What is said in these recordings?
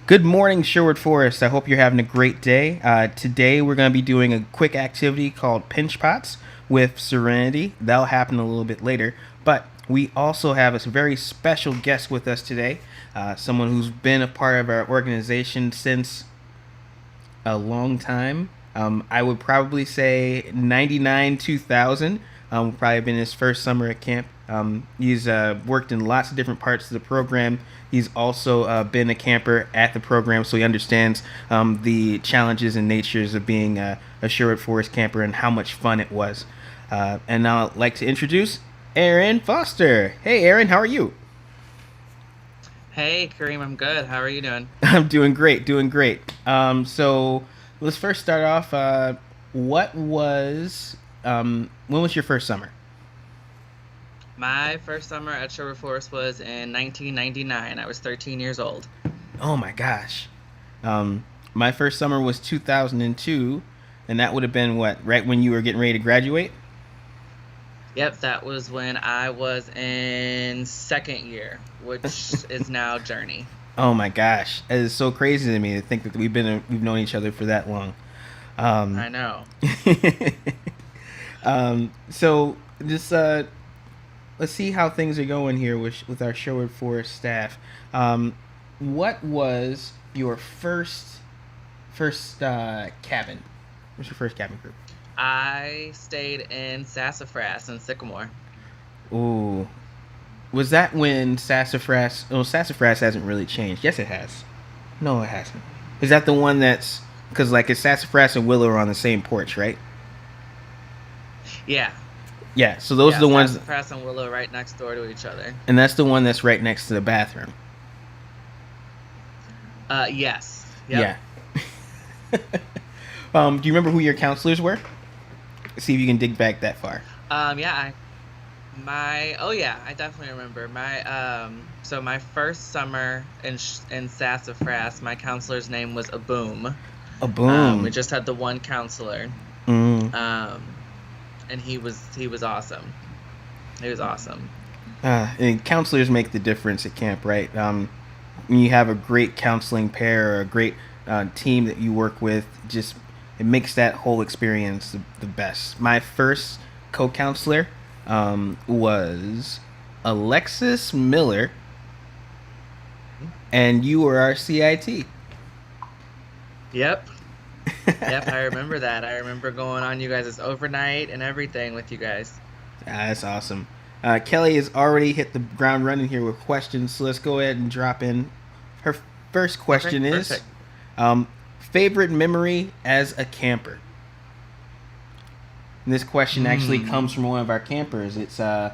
Good morning, Sherwood Forest. I hope you're having a great day. Today, we're going to be doing a quick activity called Pinch Pots with Serenity. That'll happen a little bit later. But we also have a very special guest with us today, someone who's been a part of our organization since a long time. I would probably say 99, 2000. Probably been his first summer at camp. He's worked in lots of different parts of the program. He's also been a camper at the program, so he understands the challenges and natures of being a Sherwood Forest camper and how much fun it was. And now I'd like to introduce Erin Foster. Hey, Erin, how are you? Hey, Kareem, I'm good. How are you doing? I'm doing great, doing great. So let's first start off. When was your first summer? My first summer at Sherwood Forest was in 1999. I was 13 years old. Oh my gosh. My first summer was 2002, and that would have been what, right when you were getting ready to graduate? Yep, that was when I was in second year, which is now Journey. Oh my gosh. It is so crazy to me to think that we've known each other for that long. Um, I know. so just let's see how things are going here with our Sherwood Forest staff. What was your first cabin? What's your first cabin group? I stayed in Sassafras in Sycamore. Ooh, was that when Sassafras? Oh, Sassafras hasn't really changed. Yes, it has. No, it hasn't. Is that the one that's because like it's Sassafras and Willow are on the same porch, right? Yeah, Yeah. So those are yeah, the ones, Sassafras and Willow right next door to each other. and that's the one that's right next to the bathroom. Yes. Yep. Yeah. Do you remember who your counselors were? See if you can dig back that far. Yeah, oh yeah, I definitely remember so my first summer in Sassafras, my counselor's name was Aboom. A We boom. just had the one counselor. Mm. Um, and he was awesome. He was awesome. And counselors make the difference at camp, right? When you have a great counseling pair or a great team that you work with, just it makes that whole experience the best. My first co-counselor was Alexis Miller, and you were our CIT. Yep. Yep, I remember that. I remember going on you guys' overnight and everything with you guys. That's awesome. Kelly has already hit the ground running here with questions, so let's go ahead and drop in. Her first Okay, question is perfect. um, favorite memory as a camper? And this question actually Hmm. comes from one of our campers. It's, I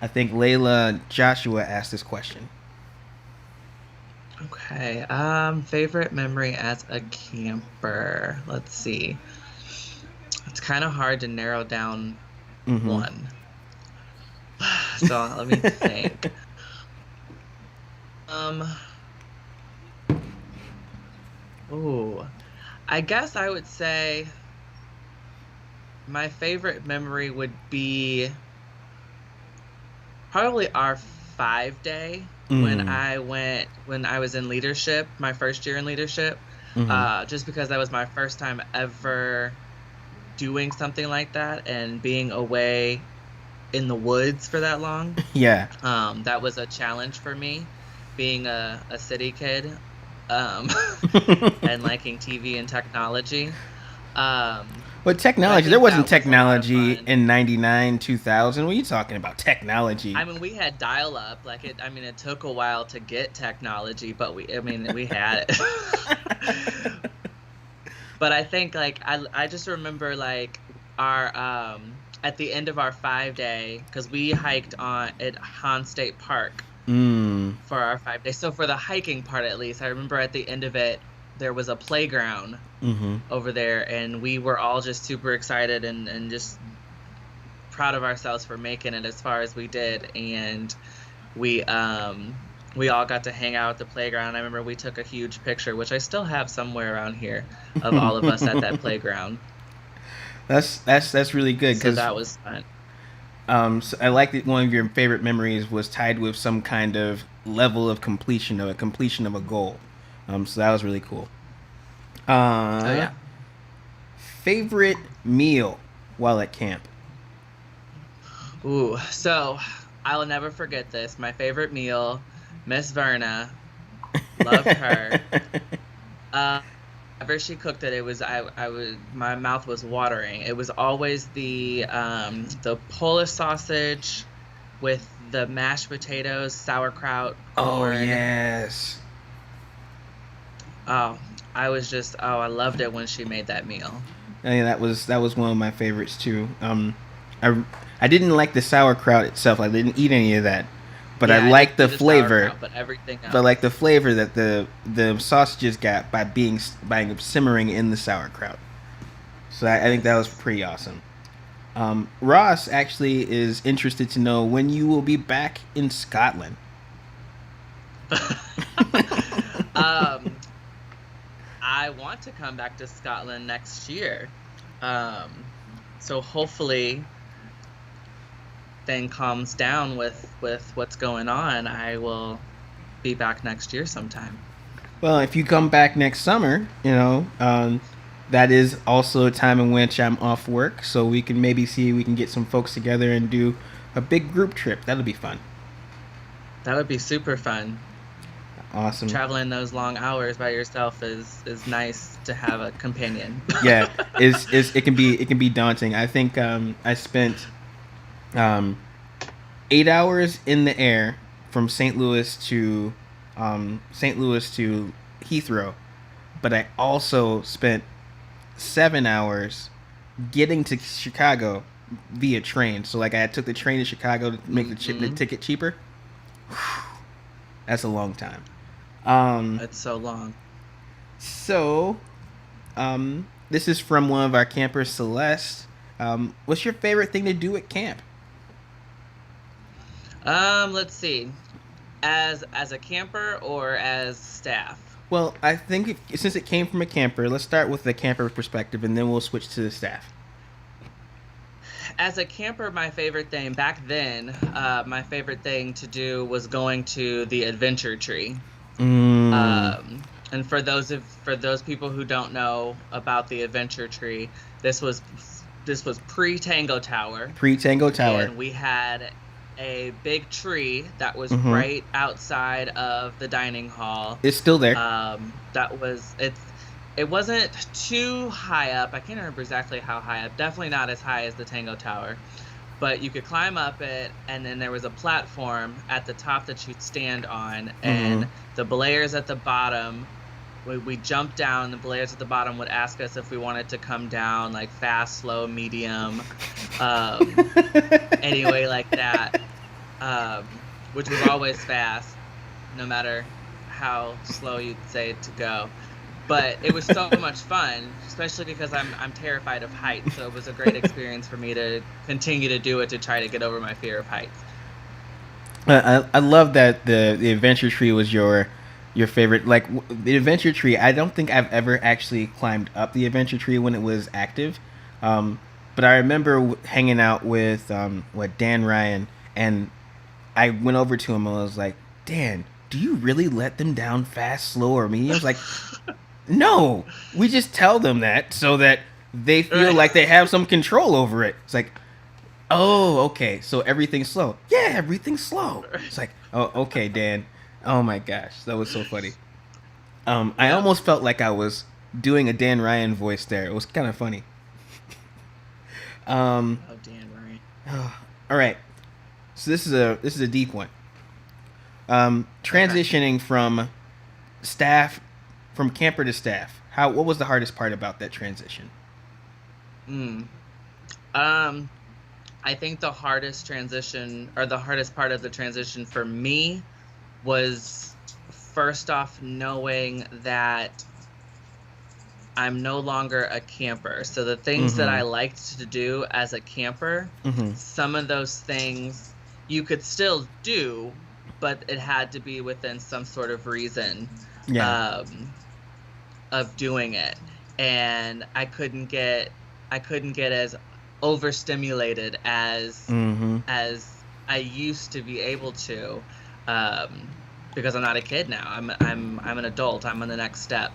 think Layla Joshua asked this question. Okay. Favorite memory as a camper. Let's see. It's kind of hard to narrow down Mm one. So let me think. Um, ooh, I guess I would say my favorite memory would be probably our 5 day hmm. when I was in leadership, my first year in leadership. Mm hmm. Just because that was my first time ever doing something like that and being away in the woods for that long. Yeah. That was a challenge for me, being a city kid, um, and liking TV and technology. But but I technology, there think wasn't that was a lot of technology fun. in 99, 2000. What are you talking about? Technology. I mean, we had dial up. Like it. I mean, it took a while to get technology, but I mean, we had it. But I think like I just remember like our at the end of our 5 day because we hiked on at Han State Park Mm. for our 5 days. So for the hiking part at least, I remember at the end of it there was a playground Mm hmm. over there and we were all just super excited and just proud of ourselves for making it as far as we did and we um we all got to hang out at the playground. I remember we took a huge picture, which I still have somewhere around here, of all of us at that playground. That's really good So because that was fun. so I like that one of your favorite memories was tied with some kind of level of completion of a goal. So that was really cool. Oh Uh, yeah. Favorite meal while at camp? Ooh, so I will never forget this. My favorite meal, Miss Verna, loved her. Uh, Whenever she cooked it, it was I was my mouth was watering. It was always the Polish sausage with the mashed potatoes, sauerkraut, Oh corn. yes. Oh, I loved it when she made that meal. Yeah, that was one of my favorites too. I I didn't like the sauerkraut itself. I didn't eat any of that, but I Yeah, I didn't liked do the the flavor. sauerkraut, but everything But like the else. flavor that the sausages got by simmering in the sauerkraut. So I think that was Yes. pretty awesome. Ross actually is interested to know when you will be back in Scotland. Um, I want to come back to Scotland next year. Um, so hopefully thing calms down with what's going on, I will be back next year sometime. Well, if you come back next summer, that is also a time in which I'm off work, so we can maybe see we can get some folks together and do a big group trip. That'll be fun. That would be super fun. Awesome. Traveling those long hours by yourself is nice to have a companion. Yeah, is it can be daunting. I think I spent um, 8 hours in the air from St. Louis to Heathrow, but I also spent 7 hours getting to Chicago via train. So like I took the train to Chicago to make the Hmm. ticket cheaper. That's a long time. Um, It's so long. so this is from one of our campers, Celeste. What's your favorite thing to do at camp? Let's see. As a camper or as staff? Well, I think since it came from a camper, let's start with the camper perspective, and then we'll switch to the staff. As a camper, my favorite thing back then, my favorite thing to do was going to the adventure tree. Mm, And for those people who don't know about the adventure tree, this was this was pre Tango Tower, Pre Tango Tower. and we had a big tree that was Mm-hmm. right outside of the dining hall. It's still there. That was it wasn't too high up. I can't remember exactly how high up. Definitely not as high as the Tango Tower, but you could climb up it, and then there was a platform at the top that you'd stand on, Mm-hmm. and the belayers at the bottom. We jumped down. The belayers at the bottom would ask us if we wanted to come down, like fast, slow, medium, um, anyway, like that, which was always fast, no matter how slow you'd say to go. But it was so much fun, especially because I'm terrified of heights. So it was a great experience for me to continue to do it to try to get over my fear of heights. I love that the adventure tree was your favorite. Like the adventure tree, I don't think I've ever actually climbed up the adventure tree when it was active. But I remember hanging out with Dan Ryan, and I went over to him and I was like, Dan, do you really let them down fast, slow, or medium? He was like, no, we just tell them that so that they feel Right. like they have some control over it. It's like, oh, okay. So everything's slow. Yeah, everything's slow. It's like, oh, okay, Dan. Oh my gosh, that was so funny. I Yep. almost felt like I was doing a Dan Ryan voice there. It was kind of funny. Um, Oh, Dan Ryan. all right. So this is a deep one. Okay. Transitioning staff from camper to staff. What was the hardest part about that transition? Mm. Um, I think the hardest transition or the hardest part of the transition for me was first off knowing that I'm no longer a camper. So the things that Mm-hmm. I liked to do as a camper, Mm-hmm. some of those things you could still do, but it had to be within some sort of reason Yeah. um, of doing it. And I couldn't get as overstimulated Mm-hmm. as I used to be able to. Um, because I'm not a kid now. I'm an adult. I'm on the next step.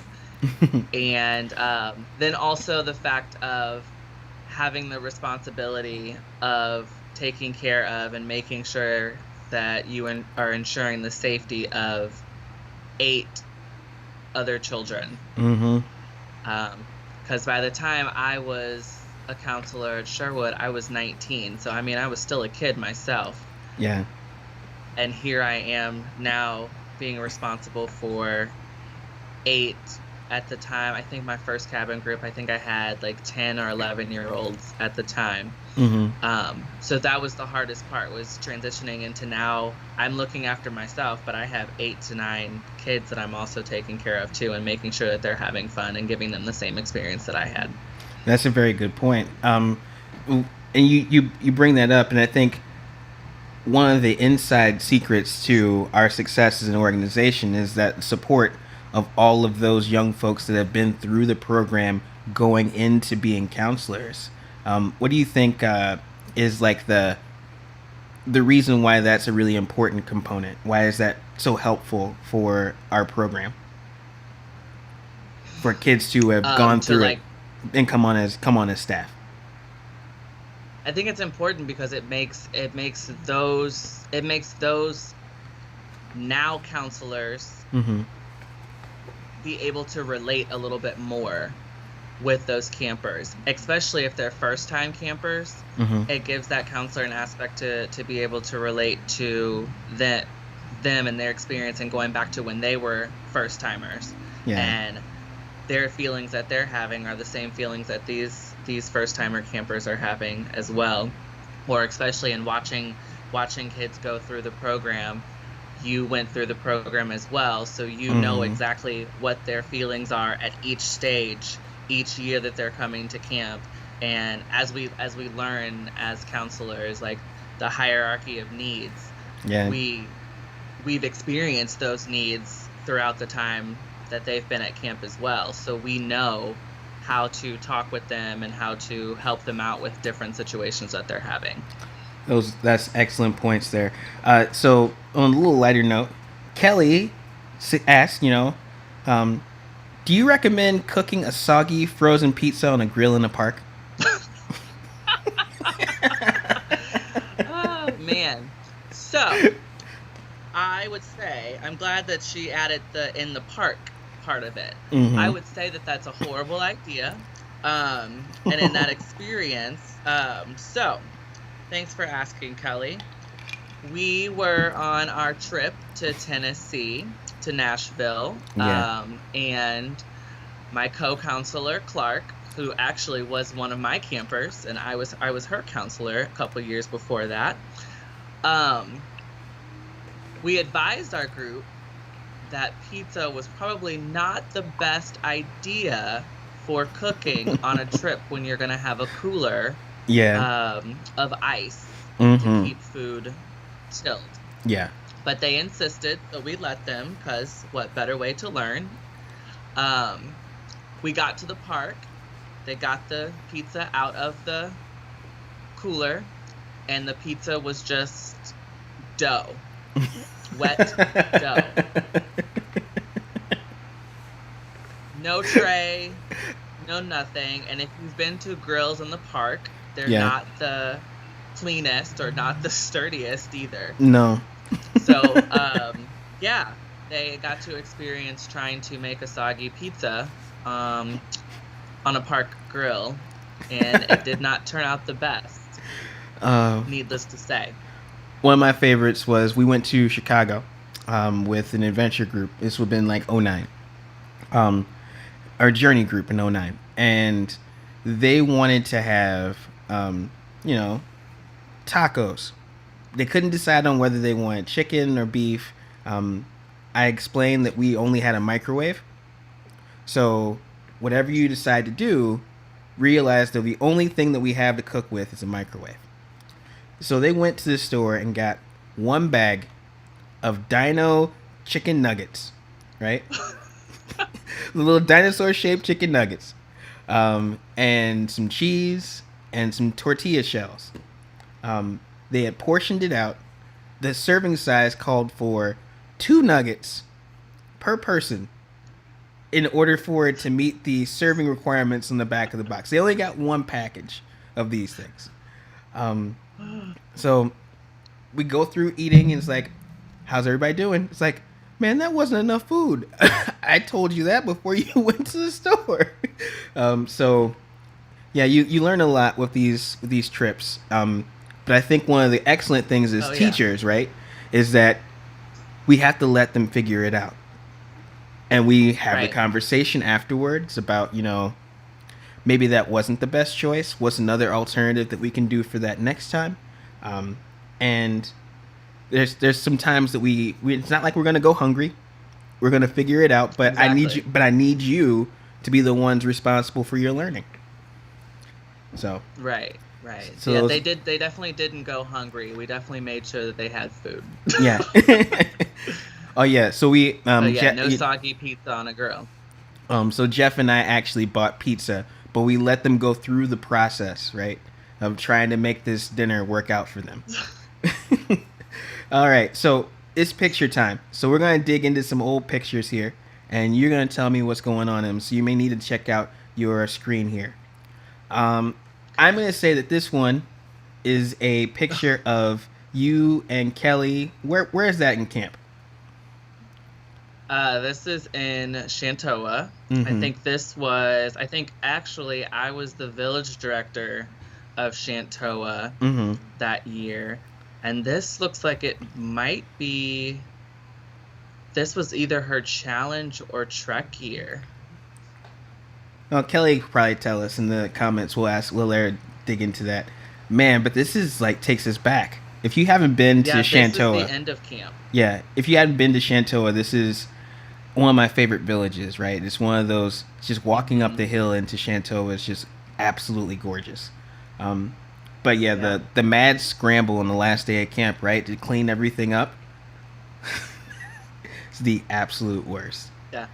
And then also the fact of having the responsibility of taking care of and making sure that are ensuring the safety of 8 other children. Mm-hmm. Because by the time I was a counselor at Sherwood, I was 19. So, I mean, I was still a kid myself. Yeah. And here I am now being responsible for 8 at the time. I think my first cabin group, I think I had like 10 or 11-year-olds at the time. Mm-hmm. So that was the hardest part, was transitioning into now I'm looking after myself, but I have 8 to 9 kids that I'm also taking care of too, and making sure that they're having fun and giving them the same experience that I had. That's a very good point. And you bring that up, and I think one of the inside secrets to our success as an organization is that support of all of those young folks that have been through the program going into being counselors. What do you think is like the reason why that's a really important component? Why is that so helpful for our program? For kids to have gone To through it like, and come on as staff. I think it's important because it makes those now counselors Mm-hmm. be able to relate a little bit more with those campers, especially if they're first time campers. Mm-hmm. It gives that counselor an aspect to be able to relate to them and their experience, and going back to when they were first timers. Yeah. And their feelings that they're having are the same feelings that these first timer campers are having as well. Or especially in watching kids go through the program, you went through the program as well, so you know Mm-hmm. exactly what their feelings are at each stage, each year that they're coming to camp. And as we learn as counselors, like the hierarchy of needs, Yeah. we've experienced those needs throughout the time that they've been at camp as well. So we know how to talk with them and how to help them out with different situations that they're having. That's excellent points there. So on a little lighter note, Kelly asked, um, do you recommend cooking a soggy frozen pizza on a grill in a park? Oh man. So I would say I'm glad that she added the in the park part of it. I Mm-hmm. would say that that's a horrible idea. And in that experience, so thanks for asking, Kelly. We were on our trip to Tennessee, to Nashville, Yeah. and my co-counselor Clark, who actually was one of my campers, and I was her counselor a couple years before that. Um, we advised our group that pizza was probably not the best idea for cooking on a trip when you're gonna have a cooler Yeah. of ice to Mm-hmm. keep food chilled. Yeah. But they insisted, so we let them, because what better way to learn? Um, we got to the park. They got the pizza out of the cooler, and the pizza was just dough, wet dough. No tray, no nothing. And if you've been to grills in the park, they're Yeah. not the cleanest or not the sturdiest either. No. So, yeah, they got to experience trying to make a soggy pizza on a park grill, and it did not turn out the best, Uh, needless to say. One of my favorites was we went to Chicago with an adventure group. This would have been like '09. Um, our journey group in '09. And they wanted to have, you know, tacos. They couldn't decide on whether they wanted chicken or beef. I explained that we only had a microwave. So whatever you decide to do, realize that the only thing that we have to cook with is a microwave. So they went to the store and got one bag of dino chicken nuggets, right? The little dinosaur shaped chicken nuggets, and some cheese and some tortilla shells. They had portioned it out. The serving size called for 2 nuggets per person in order for it to meet the serving requirements on the back of the box. They only got one package of these things. Um, so we go through eating, and it's like, how's everybody doing? It's like, man, that wasn't enough food. I told you that before you went to the store. So yeah, you learn a lot with these trips. But I think one of the excellent things as Oh yeah. teachers, right, is that we have to let them figure it out, and we have the Right. conversation afterwards about, maybe that wasn't the best choice. What's another alternative that we can do for that next time? And there's some times that we it's not like we're gonna go hungry. We're gonna figure it out, but Exactly. I need you to be the ones responsible for your learning. So Right. Right. so Yeah, those, they definitely didn't go hungry. We definitely made sure that they had food. yeah. Oh yeah. So we So yeah, no soggy pizza on a grill. so Jeff and I actually bought pizza, but we let them go through the process, right, of trying to make this dinner work out for them. All right, so it's picture time. So we're gonna dig into some old pictures here, and you're gonna tell me what's going on in them. So you may need to check out your screen here. Um, I'm gonna say that this one is a picture of you and Kelly. Where is that in camp? This is in Shantoa. Mm-hmm. I think actually I was the village director of Shantoa Mm-hmm. that year. And this looks like it might be, this was either her challenge or trek year. Well, Kelly could probably tell us in the comments. We'll let her dig into that. Man, but this is like takes us back. If you haven't been to Yeah, this is the Shantoa, end of camp. yeah, if you hadn't been to Shantoa, this is one of my favorite villages, right? It's one of those, just walking up Hmm. the hill into Shantoa is just absolutely gorgeous. Um, but yeah, Yeah. the mad scramble on the last day of camp, right, to clean everything up, it's the absolute worst. Yeah.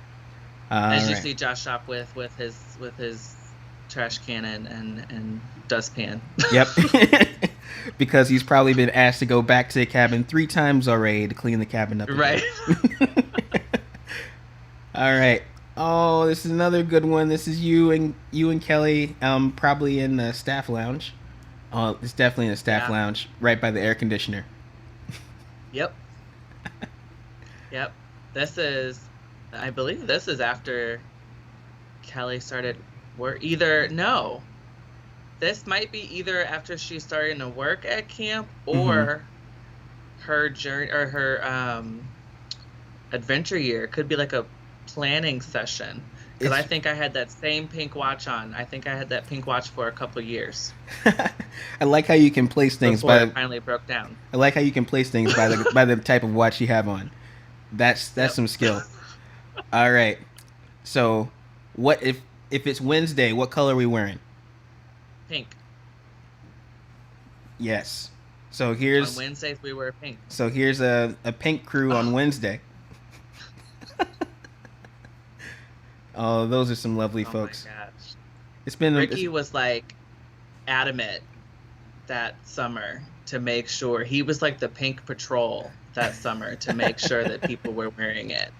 All As you right. see Josh Shop with his trash can and dustpan. Yep. Because he's probably been asked to go back to the cabin 3 times already to clean the cabin up again. Right. All right. Oh, this is another good one. This is you and Kelly, probably in the staff lounge. Oh, it's definitely in the staff Yeah. lounge, right by the air conditioner. Yep. Yep. This is, I believe this is after Kelly started work. Either, no, this might be either after she's starting to work at camp Mm-hmm. or her journey or her adventure year. Could be like a planning session. Because I It's. think I had that same pink watch on. I think I had that pink watch for a couple years I like how you can place things before by. it finally broke down. I like how you can place things by the type of watch you have on. That's Yep. some skill. All right. So, what if it's Wednesday? What color are we wearing? Pink. Yes. So On here's Wednesdays we wear pink. a pink crew on Oh, Wednesday. Oh, those are some lovely oh my folks. gosh. It's, Ricky was like adamant that summer to make sure he was like the pink patrol that summer to make sure that people were wearing it.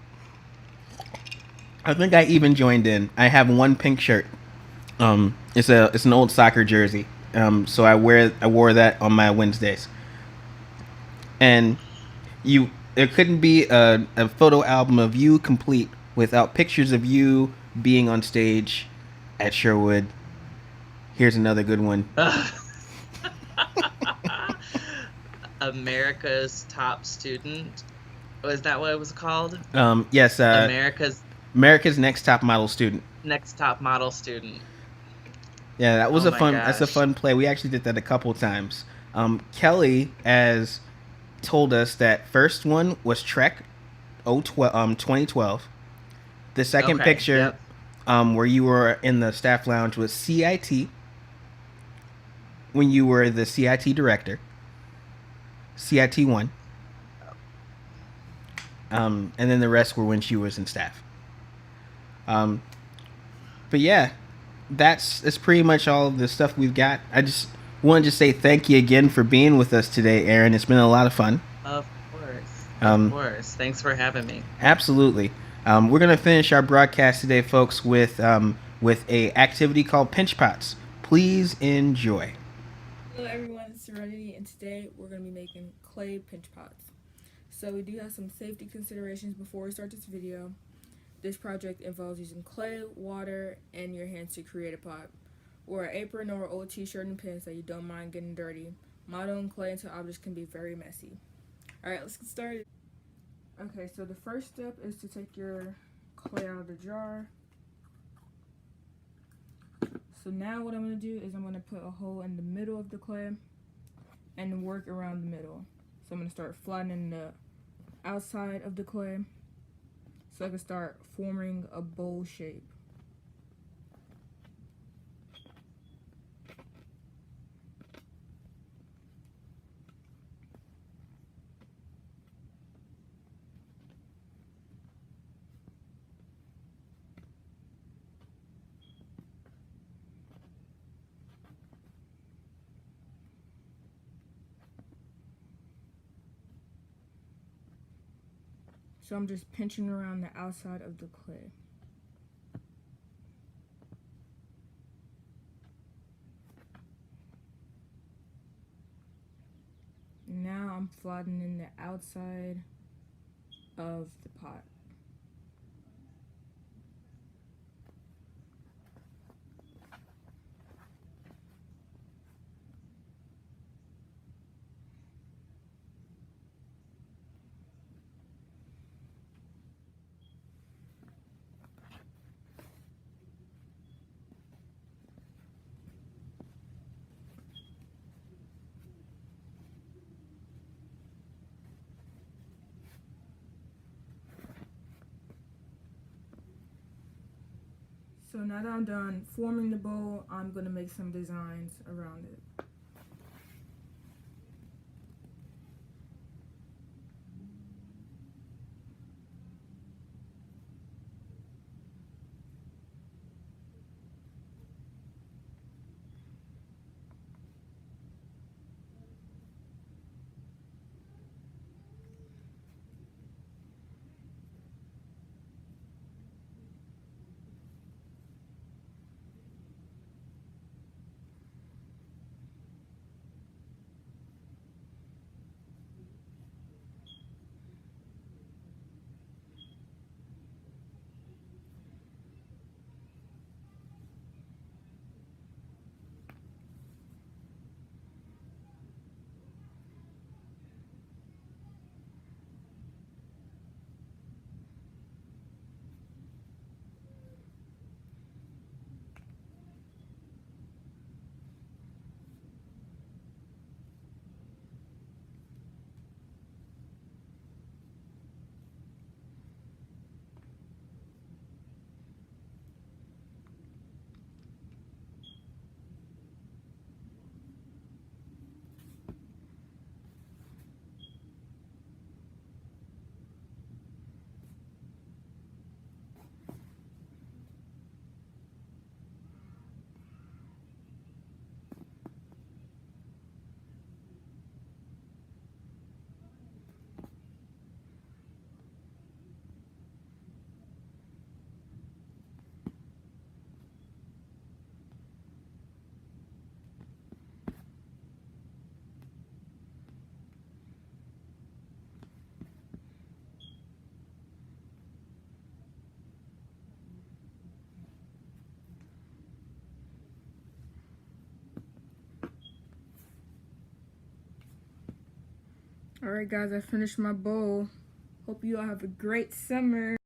I think I even joined in. I have one pink shirt. It's an old soccer jersey. So I wore that on my Wednesdays. And there couldn't be a photo album of you complete without pictures of you being on stage at Sherwood. Here's another good one. America's top student. Was that what it was called? Yes, America's America's Next Top Model Student. next top model student. Yeah, that was Oh a my fun. That's a gosh. fun play. We actually did that a couple times. Kelly has told us that first one was Trek 2012. The second Okay. picture, Yep. where you were in the staff lounge, was CIT when you were the CIT director. CIT one. And then the rest were when she was in staff. Um, but yeah, that's pretty much all of the stuff we've got. I just wanted to say thank you again for being with us today, Erin. It's been a lot of fun. Of course. Of course. Thanks for having me. Absolutely. We're gonna finish our broadcast today, folks, with a activity called pinch pots. Please enjoy. Hello everyone, it's Serenity, and today we're going to be making clay pinch pots. So we do have some safety considerations before we start this video. This project involves using clay, water, and your hands to create a pot. Wear an apron or old t-shirt and pants so you don't mind getting dirty. Modeling clay into objects can be very messy. Alright, let's get started. Okay, so the first step is to take your clay out of the jar. So now what I'm going to do is I'm going to put a hole in the middle of the clay and work around the middle. So I'm going to start flattening the outside of the clay so I can start forming a bowl shape. So I'm just pinching around the outside of the clay. Now I'm flattening the outside of the pot. So now that I'm done forming the bowl, I'm going to make some designs around it. Alright guys, I finished my bowl. Hope you all have a great summer.